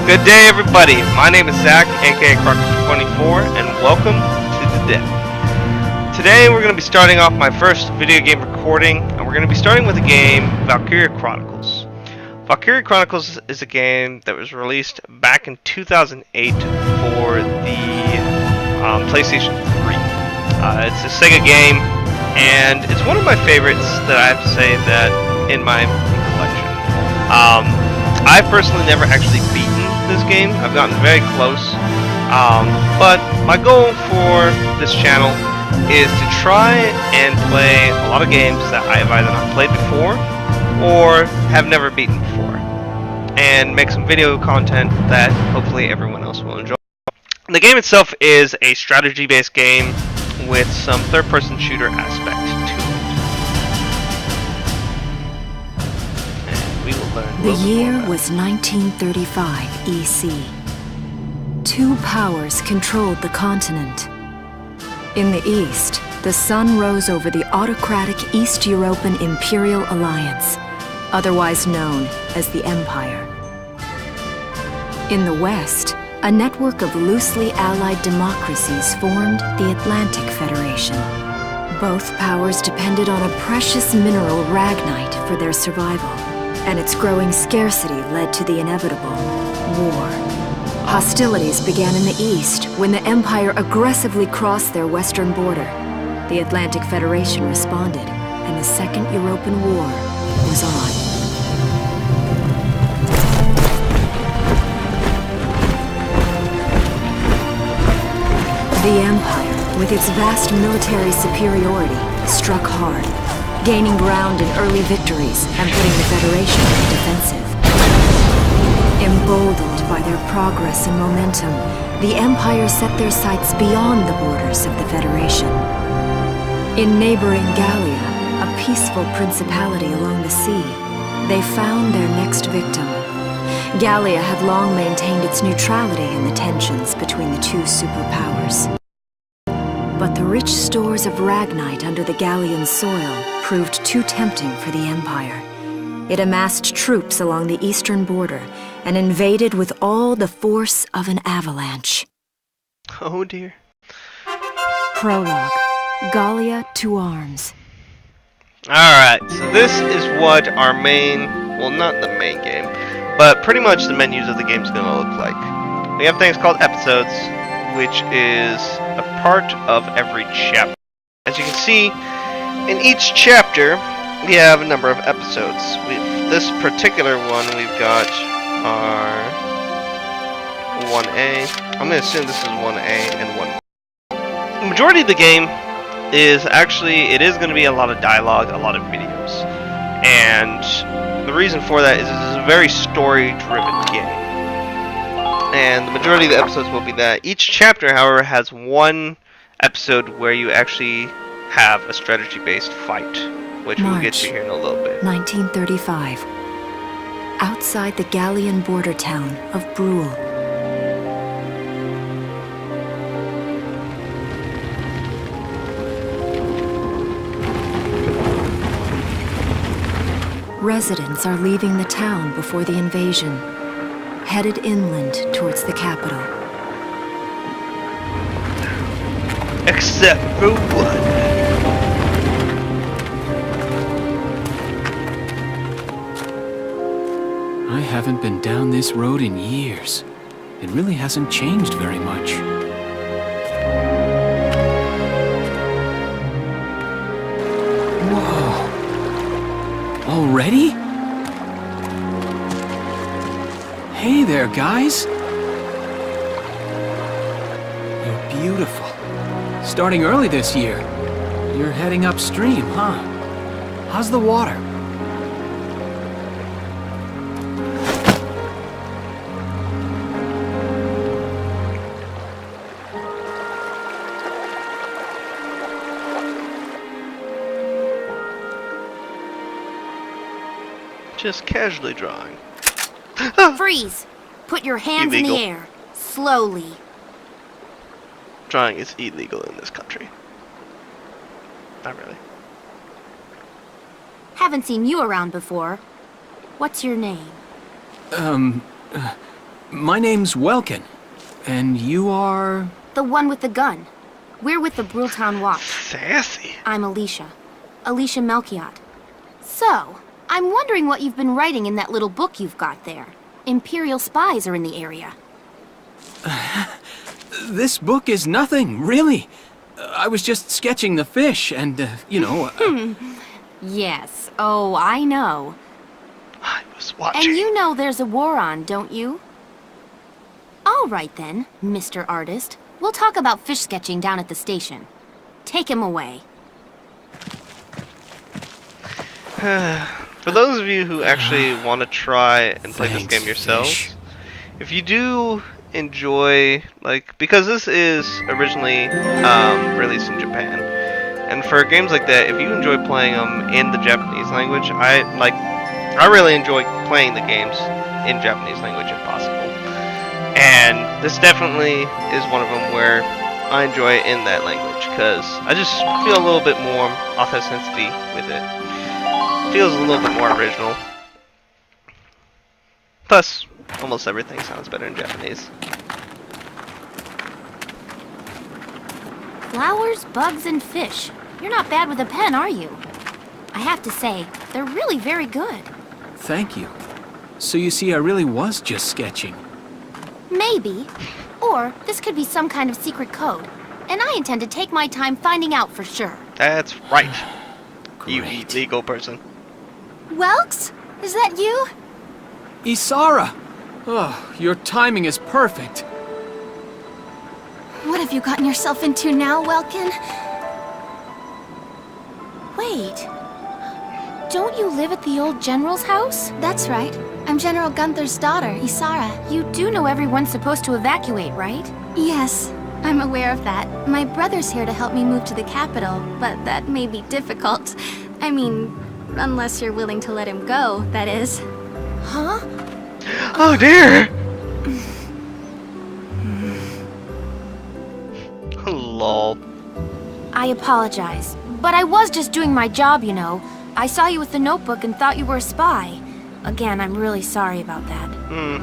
Good day, everybody. My name is Zach, aka Crocker24, and welcome to the den. Today, we're going to be starting off my first video game recording, and we're going to be starting with the game Valkyria Chronicles. Valkyria Chronicles is a game that was released back in 2008 for the PlayStation 3. It's a Sega game, and it's one of my favorites that I have to say that in my collection. I've personally never actually beaten this game. I've gotten very close, but my goal for this channel is to try and play a lot of games that I have either not played before or have never beaten before, and make some video content that hopefully everyone else will enjoy. The game itself is a strategy-based game with some third-person shooter aspect to it. The year was 1935 EC. Two powers controlled the continent. In the east, the sun rose over the autocratic East European Imperial Alliance, otherwise known as the Empire. In the west, a network of loosely allied democracies formed the Atlantic Federation. Both powers depended on a precious mineral, Ragnite, for their survival, and its growing scarcity led to the inevitable war. Hostilities began in the east when the Empire aggressively crossed their western border. The Atlantic Federation responded, and the Second European War was on. The Empire, with its vast military superiority, struck hard, gaining ground in early victories and putting the Federation on the defensive. Emboldened by their progress and momentum, the Empire set their sights beyond the borders of the Federation. In neighboring Gallia, a peaceful principality along the sea, they found their next victim. Gallia had long maintained its neutrality in the tensions between the two superpowers. But the rich stores of Ragnite under the Gallian soil proved too tempting for the Empire. It amassed troops along the eastern border and invaded with all the force of an avalanche. Oh dear. Prologue. Gallia to arms. Alright, so this is what our main, well, not the main game, but pretty much the menus of the game is going to look like. We have things called episodes, which is a part of every chapter. As you can see, in each chapter, we have a number of episodes. This particular one, we've got our 1A. I'm going to assume this is 1A and 1B. The majority of the game is actually, it is going to be a lot of dialogue, a lot of videos. And the reason for that is this is a very story-driven game. And the majority of the episodes will be that. Each chapter, however, has one episode where you actually have a strategy-based fight, which we'll get to here in a little bit. 1935. Outside the Gallian border town of Brule. Residents are leaving the town before the invasion, headed inland towards the capital. Except for one. I haven't been down this road in years. It really hasn't changed very much. Whoa! Already? Hey there, guys! You're beautiful. Starting early this year. You're heading upstream, huh? How's the water? Just casually drawing. Freeze! Put your hands Illegal. in the air. Slowly. Drawing is illegal in this country. Not really. Haven't seen you around before. What's your name? My name's Welkin. And you are... The one with the gun. We're with the Bruletown Watch. Sassy. I'm Alicia. Alicia Melchiot. So, I'm wondering what you've been writing in that little book you've got there. Imperial spies are in the area. This book is nothing, really. I was just sketching the fish and, you know... Yes. Oh, I know. I was watching. And you know there's a war on, don't you? All right then, Mr. Artist. We'll talk about fish sketching down at the station. Take him away. For those of you who actually want to try and play this Thanks, game yourselves, fish. if you do enjoy, like, because this is originally released in Japan, and for games like that, if you enjoy playing them in the Japanese language, I really enjoy playing the games in Japanese language if possible. And this definitely is one of them where I enjoy it in that language, because I just feel a little bit more authenticity with it. Feels a little bit more original. Plus, almost everything sounds better in Japanese. Flowers, bugs, and fish. You're not bad with a pen, are you? I have to say, they're really very good. Thank you. So you see, I really was just sketching. Maybe. Or this could be some kind of secret code. And I intend to take my time finding out for sure. That's right. You Great. illegal person. Welks? Is that you? Isara! Oh, your timing is perfect. What have you gotten yourself into now, Welkin? Wait. Don't you live at the old general's house? That's right. I'm General Gunther's daughter, Isara. You do know everyone's supposed to evacuate, right? Yes, I'm aware of that. My brother's here to help me move to the capital, but that may be difficult. I mean, unless you're willing to let him go, that is. Huh? Oh dear! Lol. I apologize, but I was just doing my job, you know. I saw you with the notebook and thought you were a spy. Again, I'm really sorry about that.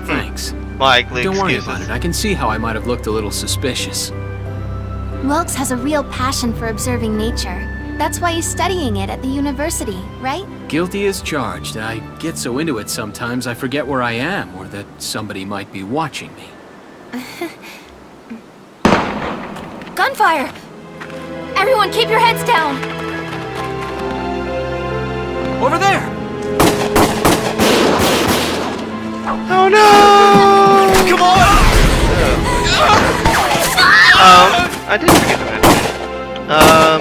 Thanks. Likely Don't worry excuses. about it. I can see how I might have looked a little suspicious. Welks has a real passion for observing nature. That's why he's studying it at the university, right? Guilty as charged. I get so into it sometimes I forget where I am or that somebody might be watching me. Gunfire! Everyone keep your heads down! Over there! Oh no! Come on! I did forget to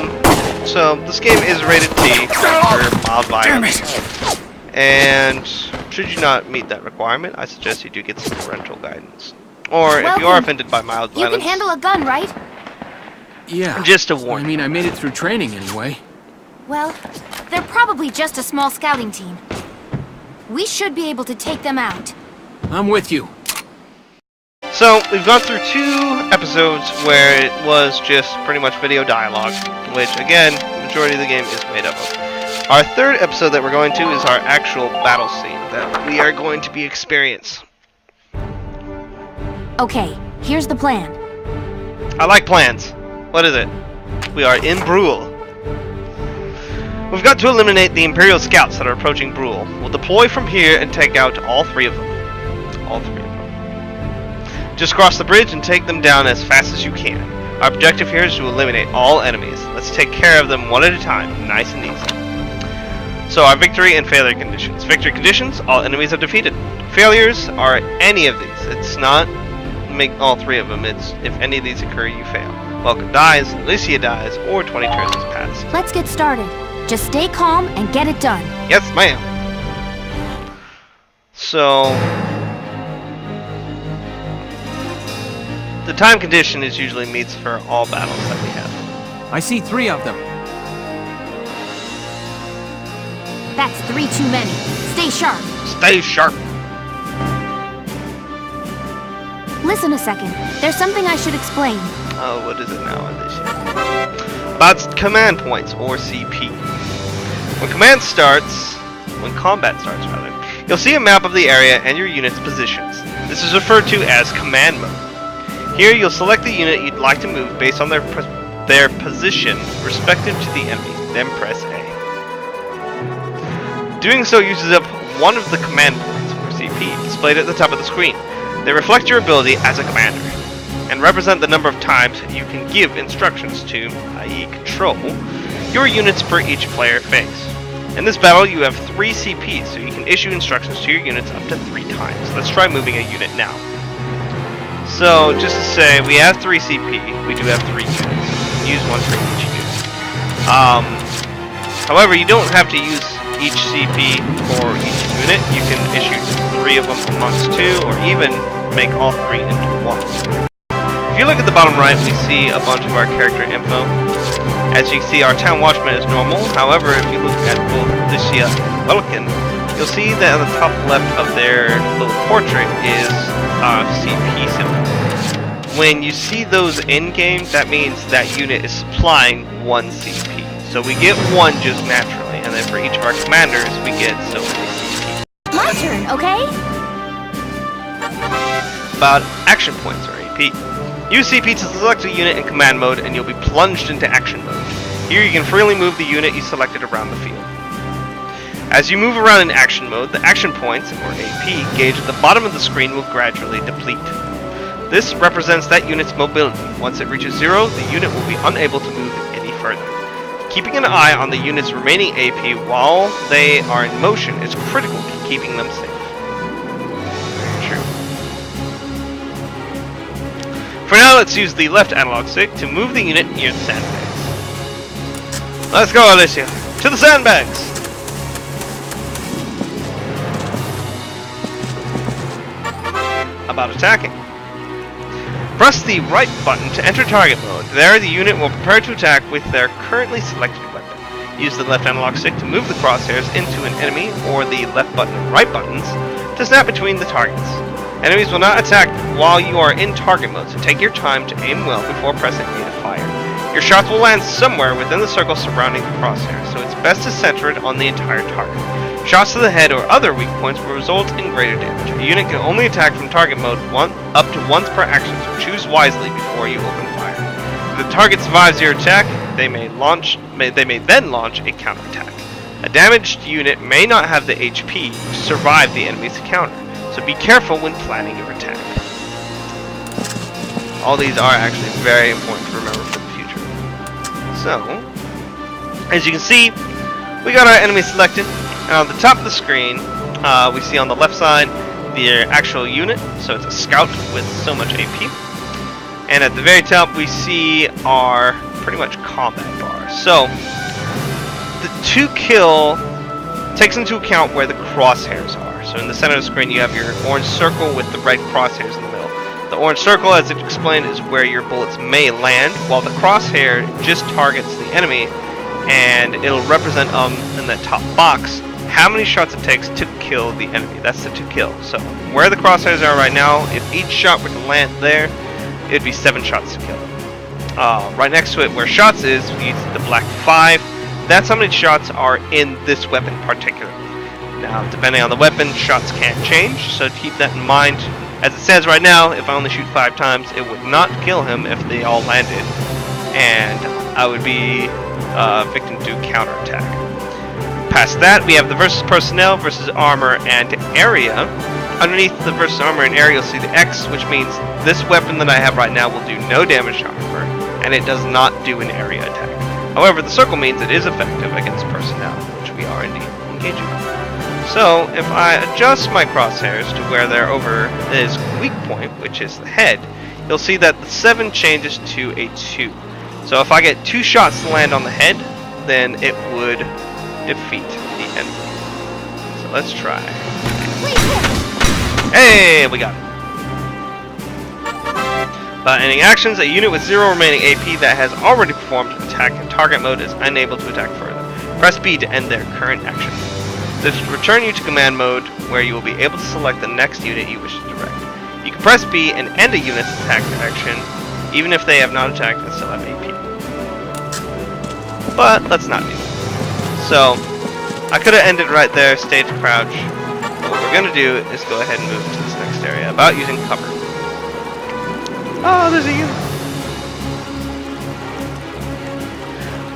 mention. So this game is rated T for mild violence. And should you not meet that requirement, I suggest you do get some parental guidance. Or if you are Welcome. offended by mild You can violence, handle a gun, right? Yeah. just a I warning. mean, I made it through training anyway. Well, they're probably just a small scouting team. We should be able to take them out. I'm with you. So, we've gone through 2 episodes where it was just pretty much video dialogue, which, again, the majority of the game is made up of. Our 3rd episode that we're going to is our actual battle scene that we are going to be experiencing. Okay, here's the plan. I like plans. What is it? We are in Brule. We've got to eliminate the Imperial scouts that are approaching Brule. We'll deploy from here and take out all 3 of them. All 3 of them. Just cross the bridge and take them down as fast as you can. Our objective here is to eliminate all enemies. Let's take care of them one at a time, nice and easy. So our victory and failure conditions. Victory conditions, all enemies are defeated. Failures are any of these. It's not make all 3 of them. It's if any of these occur, you fail. Welcome dies, Alicia dies, or 20 turns has passed. Let's get started. Just stay calm and get it done. Yes, ma'am. So, the time condition is usually meets for all battles that we have. I see 3 of them. That's 3 too many. Stay sharp. Stay sharp. Listen a second. There's something I should explain. Oh, what is it now, Alicia? About command points, or CP. When combat starts, rather, you'll see a map of the area and your unit's positions. This is referred to as command mode. Here you'll select the unit you'd like to move based on their position respective to the enemy, then press A. Doing so uses up one of the command points, or CP, displayed at the top of the screen. They reflect your ability as a commander, and represent the number of times you can give instructions to, i.e. control, your units per each player phase. In this battle you have 3 CPs, so you can issue instructions to your units up to 3 times. Let's try moving a unit now. So, just to say, we have 3 CP, we do have 3 units. Use one for each unit. However, you don't have to use each CP for each unit. You can issue 3 of them amongst 2, or even make all 3 into 1. If you look at the bottom right, we see a bunch of our character info. As you can see, our town watchman is normal. However, if you look at both Gallia and Vulcan, you'll see that on the top left of their little portrait is CP symbol. When you see those in-game, that means that unit is supplying 1 CP. So we get 1 just naturally, and then for each of our commanders, we get so many CP. My turn, okay? About action points, or AP. Use CP to select a unit in command mode, and you'll be plunged into action mode. Here you can freely move the unit you selected around the field. As you move around in action mode, the action points, or AP, gauge at the bottom of the screen will gradually deplete. This represents that unit's mobility. Once it reaches 0, the unit will be unable to move any further. Keeping an eye on the unit's remaining AP while they are in motion is critical to keeping them safe. Very true. For now, let's use the left analog stick to move the unit near the sandbags. Let's go, Alicia! To the sandbags! About attacking. Press the right button to enter target mode. There, the unit will prepare to attack with their currently selected weapon. Use the left analog stick to move the crosshairs into an enemy, or the left button and right buttons to snap between the targets. Enemies will not attack while you are in target mode, so take your time to aim well before pressing A to fire. Your shots will land somewhere within the circle surrounding the crosshair, so it's best to center it on the entire target. Shots to the head or other weak points will result in greater damage. A unit can only attack from target mode up to once per action, so choose wisely before you open fire. If the target survives your attack, they may then launch a counterattack. A damaged unit may not have the HP to survive the enemy's counter, so be careful when planning your attack. All these are actually very important to remember for the future. So, as you can see, we got our enemy selected. And on the top of the screen, we see on the left side the actual unit, so it's a scout with so much AP. And at the very top, we see our pretty much combat bar. So, the 2 kill takes into account where the crosshairs are. So in the center of the screen, you have your orange circle with the red crosshairs in the middle. The orange circle, as explained, is where your bullets may land, while the crosshair just targets the enemy, and it'll represent in that top box how many shots it takes to kill the enemy. That's the 2 kill. So where the crosshairs are right now, if each shot were to land there, it'd be 7 shots to kill. Right next to it, where shots is, we use the black 5. That's how many shots are in this weapon particularly. Now, depending on the weapon, shots can change, so keep that in mind. As it says right now, if I only shoot 5 times, it would not kill him if they all landed, and I would be victim to counterattack. Past that, we have the versus personnel, versus armor, and area. Underneath the versus armor and area, you'll see the X, which means this weapon that I have right now will do no damage to armor, and it does not do an area attack. However, the circle means it is effective against personnel, which we are indeed engaging. So, if I adjust my crosshairs to where they're over this weak point, which is the head, you'll see that the 7 changes to a 2. So if I get 2 shots to land on the head, then it would defeat the enemy. So let's try. Hey, we got it. By ending actions, a unit with 0 remaining AP that has already performed an attack in target mode is unable to attack further. Press B to end their current action. This will return you to command mode, where you will be able to select the next unit you wish to direct. You can press B and end a unit's attack action, even if they have not attacked and still have AP. But let's not do that. So, I could have ended right there, stayed to crouch. But what we're going to do is go ahead and move to the this next area about using cover. Oh, there's a unit.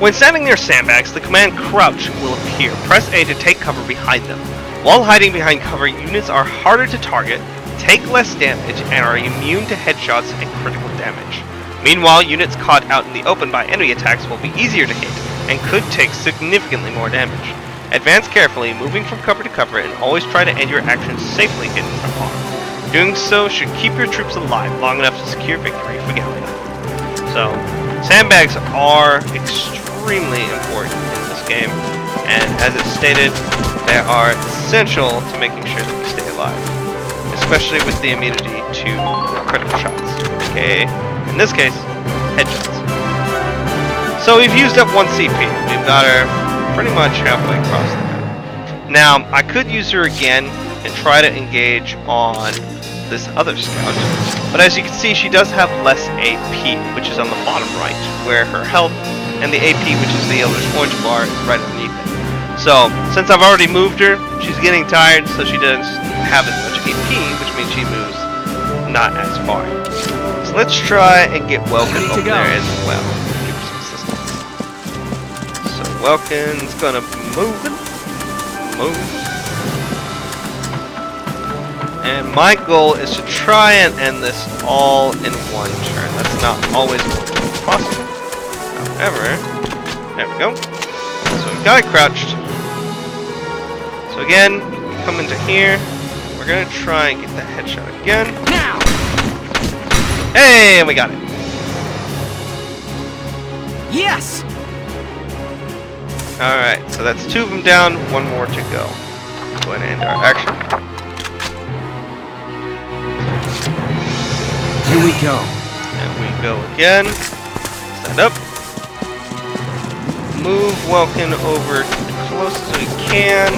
When standing near sandbags, the command crouch will appear. Press A to take cover behind them. While hiding behind cover, units are harder to target, take less damage, and are immune to headshots and critical damage. Meanwhile, units caught out in the open by enemy attacks will be easier to hit and could take significantly more damage. Advance carefully, moving from cover to cover, and always try to end your actions safely hidden from harm. Doing so should keep your troops alive long enough to secure victory for Gallia. So, sandbags are extremely important in this game, and as it's stated, they are essential to making sure that we stay alive, especially with the immunity to critical shots, aka, in this case, headshots. So we've used up 1 CP. We've got her pretty much halfway across the map. Now, I could use her again and try to engage on this other scout, but as you can see, she does have less AP, which is on the bottom right, where her health and the AP, which is the Elder's orange bar, is right underneath it. So, since I've already moved her, she's getting tired, so she doesn't have as much AP, which means she moves not as far. So let's try and get Welkin over there as well. Give her some assistance. So Welkin's gonna move. And my goal is to try and end this all in one turn. That's not always going to be possible. However, there we go. So we've got it crouched. So again, come into here. We're gonna try and get the headshot again. Now! Hey, and we got it. Yes! Alright, so that's 2 of them down, 1 more to go. Go ahead and end our action. Here we go. And we go again. Stand up. Move Welkin over close as we can.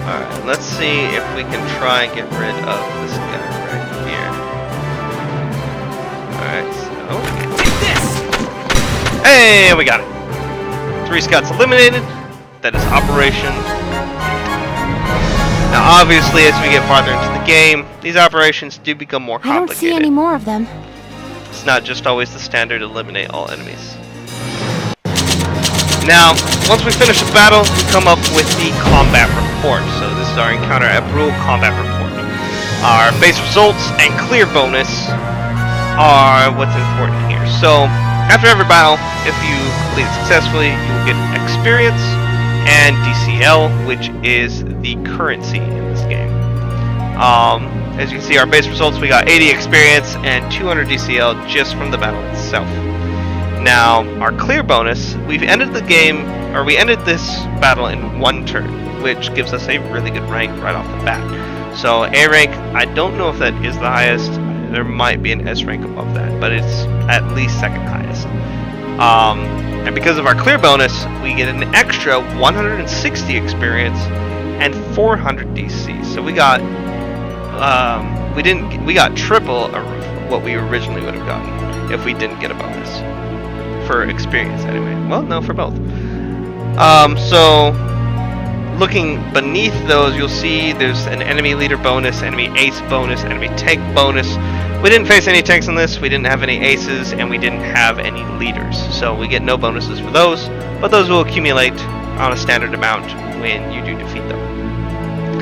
Alright, let's see if we can try and get rid of this guy right here. Alright, so... Take this! Hey, we got it. 3 scouts eliminated. That is Operation. Now, obviously, as we get farther into the game, these operations do become more complicated. I don't see any more of them. It's not just always the standard eliminate all enemies. Now, once we finish the battle, we come up with the combat report. So this is our encounter at Brule combat report. Our base results and clear bonus are what's important here. So, after every battle, if you complete it successfully, you will get experience and DCL, which is the currency in this game. As you can see, our base results, we got 80 experience and 200 DCL just from the battle itself. Now, our clear bonus, we've ended the game, or we ended this battle in 1 turn, which gives us a really good rank right off the bat. So, A rank, I don't know if that is the highest. There might be an S rank above that, but it's at least 2nd highest. And because of our clear bonus, we get an extra 160 experience and 400 DC. So we got we got triple what we originally would have gotten if we didn't get a bonus for experience anyway. Well, no, for both. So looking beneath those, you'll see there's an enemy leader bonus, enemy ace bonus, enemy tank bonus. We didn't face any tanks on this, we didn't have any aces, and we didn't have any leaders. So we get no bonuses for those, but those will accumulate on a standard amount when you do defeat them,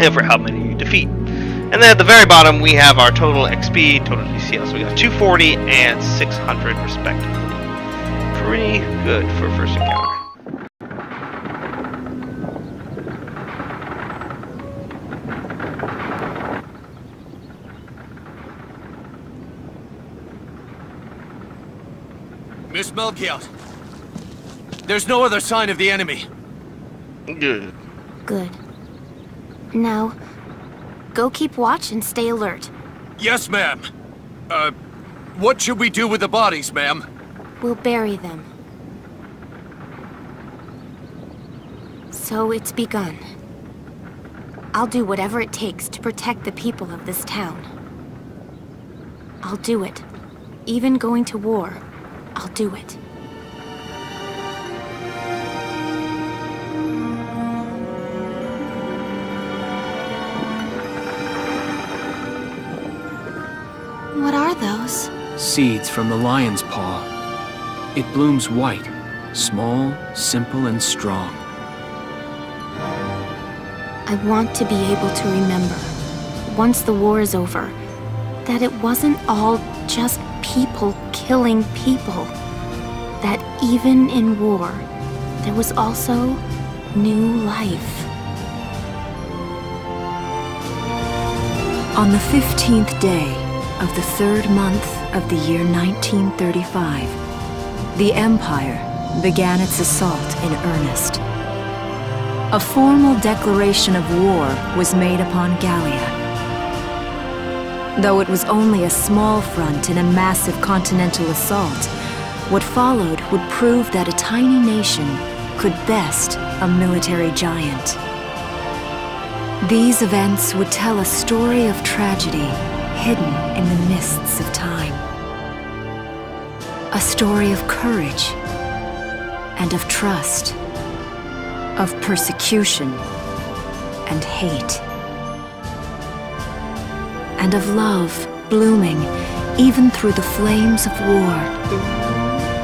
and for how many you defeat. And then at the very bottom, we have our total XP, total DCL. So we got 240 and 600 respectively. Pretty good for first encounter. Miss Melchiot, there's no other sign of the enemy. Good. Good. Now, go keep watch and stay alert. Yes, ma'am. What should we do with the bodies, ma'am? We'll bury them. So it's begun. I'll do whatever it takes to protect the people of this town. I'll do it. Even going to war, I'll do it. those? Seeds from the lion's paw. It blooms white, small, simple, and strong. I want to be able to remember, once the war is over, that it wasn't all just people killing people. That even in war, there was also new life. On the 15th day of the 3rd month of the year 1935, the Empire began its assault in earnest. A formal declaration of war was made upon Gallia. Though it was only a small front in a massive continental assault, what followed would prove that a tiny nation could best a military giant. These events would tell a story of tragedy hidden in the mists of time. A story of courage and of trust, of persecution and hate, and of love blooming even through the flames of war.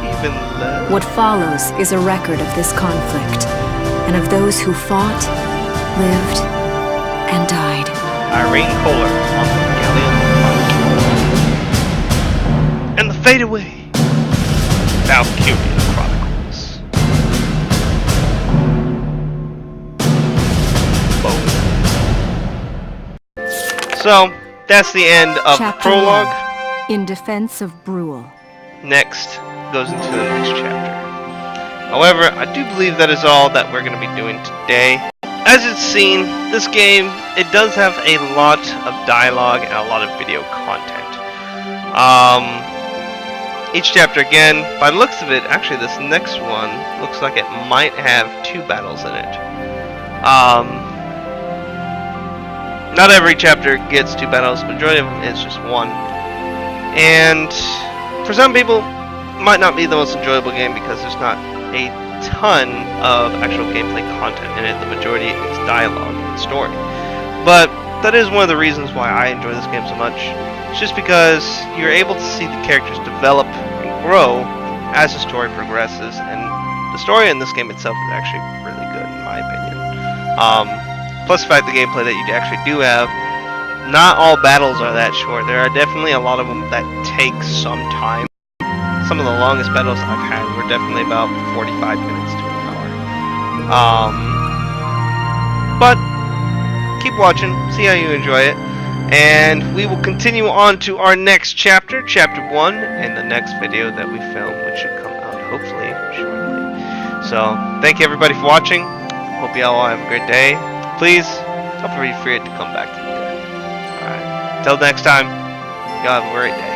Even love. What follows is a record of this conflict, and of those who fought, lived, and died. Irene Kohler on the Gallia Chronicles. And the fade away. Valkyria Chronicles. Boom. So, that's the end of the Chapter prologue. 1, In Defense of Brule. Next goes into the next chapter. However, I do believe that is all that we're going to be doing today. As it's seen, this game, it does have a lot of dialogue and a lot of video content. Each chapter, again, by the looks of it, actually this next one looks like it might have 2 battles in it. Not every chapter gets 2 battles, the majority of them is just 1. And for some people, it might not be the most enjoyable game because there's not a ton of actual gameplay content in it. The majority is dialogue and story. But that is one of the reasons why I enjoy this game so much. It's just because you're able to see the characters develop and grow as the story progresses, and the story in this game itself is actually really good in my opinion. Plus the fact the gameplay that you actually do have, not all battles are that short. There are definitely a lot of them that take some time. Some of the longest battles I've had were definitely about 45 minutes to an hour. But keep watching, see how you enjoy it, and we will continue on to our next chapter, chapter 1, in the next video that we film, which should come out hopefully shortly. So thank you everybody for watching. Hope you all have a great day. Please don't be afraid to come back to the day. Alright, till next time, y'all have a great day.